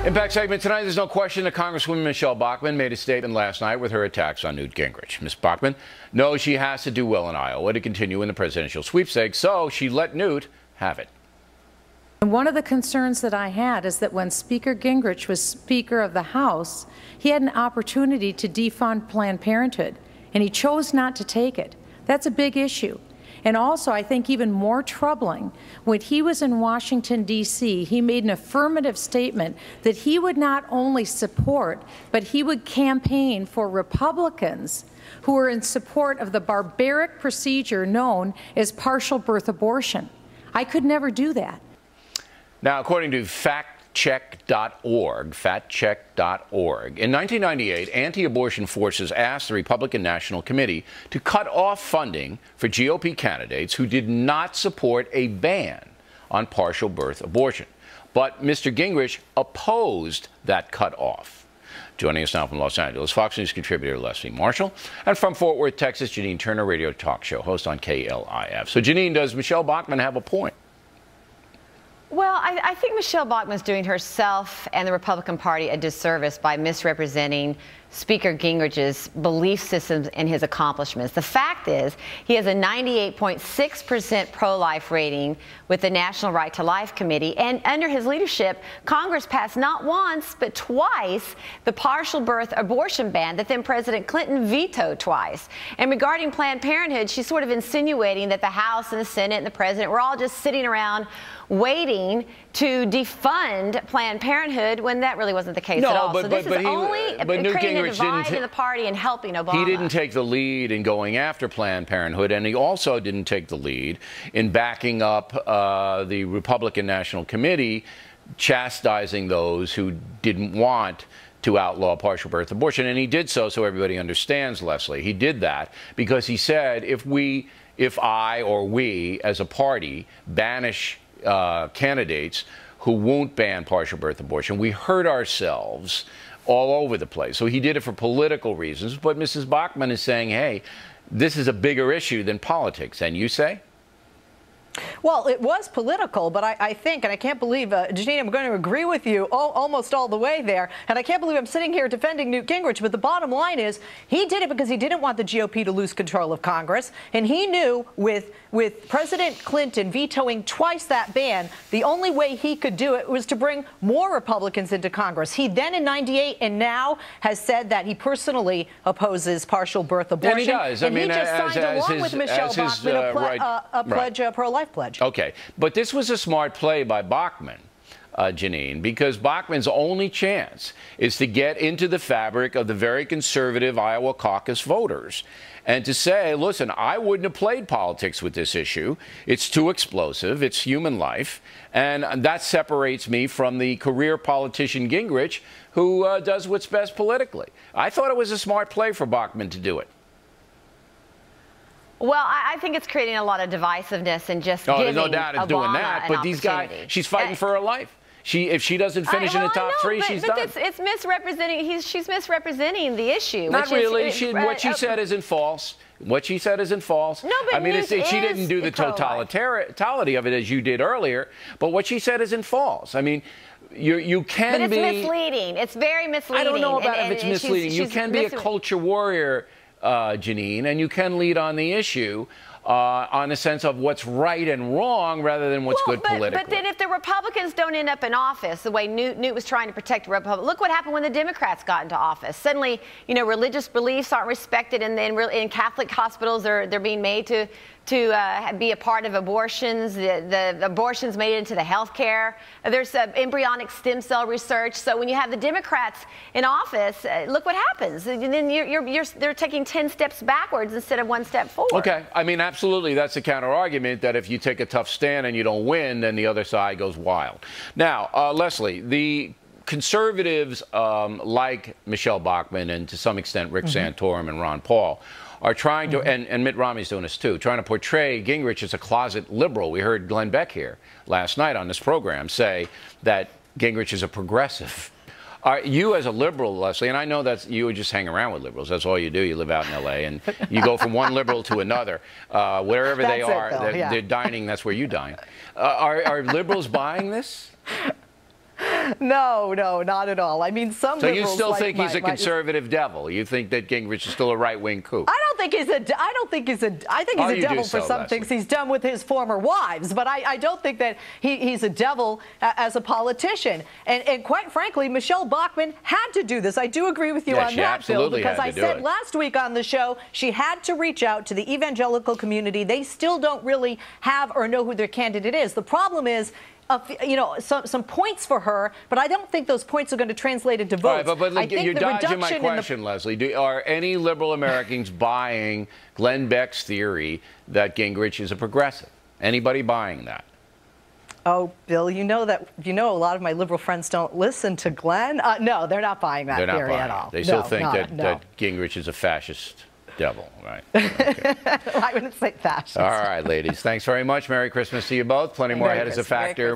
Impact segment tonight. There's no question that Congresswoman Michelle Bachmann made a statement last night with her attacks on Newt Gingrich. Ms. Bachmann knows she has to do well in Iowa to continue in the presidential sweepstakes, so she let Newt have it. And one of the concerns that I had is that when Speaker Gingrich was Speaker of the House, he had an opportunity to defund Planned Parenthood, and he chose not to take it. That's a big issue. And also, I think even more troubling, when he was in Washington, D.C., he made an affirmative statement that he would not only support, but he would campaign for Republicans who are in support of the barbaric procedure known as partial birth abortion. I could never do that. Now, according to factcheck.org, in 1998, anti-abortion forces asked the Republican National Committee to cut off funding for GOP candidates who did not support a ban on partial birth abortion. But Mr. Gingrich opposed that cutoff. Joining us now from Los Angeles, Fox News contributor Leslie Marshall, and from Fort Worth, Texas, Janine Turner, radio talk show host on KLIF. So, Janine, does Michelle Bachmann have a point? Well, I think Michelle Bachmann's doing herself and the Republican Party a disservice by misrepresenting Speaker Gingrich's belief systems and his accomplishments. The fact is, he has a 98.6% pro-life rating with the National Right to Life Committee, and under his leadership, Congress passed not once, but twice, the partial birth abortion ban that then President Clinton vetoed twice. And regarding Planned Parenthood, she's sort of insinuating that the House and the Senate and the President were all just sitting around waiting to defund Planned Parenthood when that really wasn't the case at all. So this is only creating a divide in the party and helping Obama. He didn't take the lead in going after Planned Parenthood, and he also didn't take the lead in backing up the Republican National Committee, chastising those who didn't want to outlaw partial birth abortion. And he did so everybody understands, Leslie. He did that because he said if I or we as a party banish candidates who won't ban partial birth abortion, we hurt ourselves all over the place. So he did it for political reasons, but Mrs. Bachmann is saying, hey, this is a bigger issue than politics. And you say? Well, it was political, but I think, and I can't believe, Janine, I'm going to agree with you almost all the way there, and I can't believe I'm sitting here defending Newt Gingrich, but the bottom line is he did it because he didn't want the GOP to lose control of Congress, and he knew with President Clinton vetoing twice that ban, the only way he could do it was to bring more Republicans into Congress. He then in '98 and now has said that he personally opposes partial birth abortion. And he does. And he just signed along with Michelle Bachmann a pledge, a pro-life pledge. Okay, but this was a smart play by Bachmann, Janine, because Bachmann's only chance is to get into the fabric of the very conservative Iowa caucus voters and to say, listen, I wouldn't have played politics with this issue. It's too explosive. It's human life. And that separates me from the career politician Gingrich, who does what's best politically. I thought it was a smart play for Bachmann to do it. Well, I think it's creating a lot of divisiveness and just giving there's no doubt it's doing that. But these guys, she's fighting for her life. If she doesn't finish in the top three, she's done. It's misrepresenting. She's misrepresenting the issue. Not really. What she said isn't false. What she said isn't false. No, but I mean, she didn't do the totality of it as you did earlier. But what she said isn't false. I mean, you can be. But it's misleading. It's very misleading. I don't know about if it's misleading. You can be a culture warrior, Janine, and you can lead on the issue on the sense of what's right and wrong rather than what's good politically. But then if the Republicans don't end up in office the way Newt was trying to protect the Republicans, look what happened when the Democrats got into office. Suddenly, you know, religious beliefs aren't respected, and then in Catholic hospitals they're being made to be a part of abortions. The abortions made it into the health care. There's embryonic stem cell research. So when you have the Democrats in office, look what happens. And then they're taking 10 steps backwards instead of 1 step forward. Okay. I mean, absolutely. That's the counter argument that if you take a tough stand and you don't win, then the other side goes wild. Now, Leslie, the conservatives like Michelle Bachmann and to some extent Rick Santorum and Ron Paul are trying to, and Mitt Romney's doing this too, trying to portray Gingrich as a closet liberal. We heard Glenn Beck here last night on this program say that Gingrich is a progressive. You as a liberal, Leslie, and I know that you just hang around with liberals. That's all you do. You live out in L.A. and you go from one liberal to another. Wherever they are, they're dining, that's where you dine. Are liberals buying this? No, not at all. I mean, some So you liberals still like think he's a conservative devil? You think that Gingrich is still a right-wing kook? I think he's a devil for some things he's done with his former wives, but I don't think that he's a devil as a politician. And quite frankly, Michelle Bachmann had to do this. I do agree with you on that, Bill, because I said last week on the show she had to reach out to the evangelical community. They still don't really have or know who their candidate is. The problem is, some points for her, but I don't think those points are going to translate into votes. All right, but you're dodging my question, Leslie. Are any liberal Americans buying Glenn Beck's theory that Gingrich is a progressive? Anybody buying that? Oh, Bill, a lot of my liberal friends don't listen to Glenn. No, they're not buying that theory at all. They still think that Gingrich is a fascist devil, right? Okay. I wouldn't say fascist. All right, ladies. Thanks very much. Merry Christmas to you both. Plenty more ahead as a factor.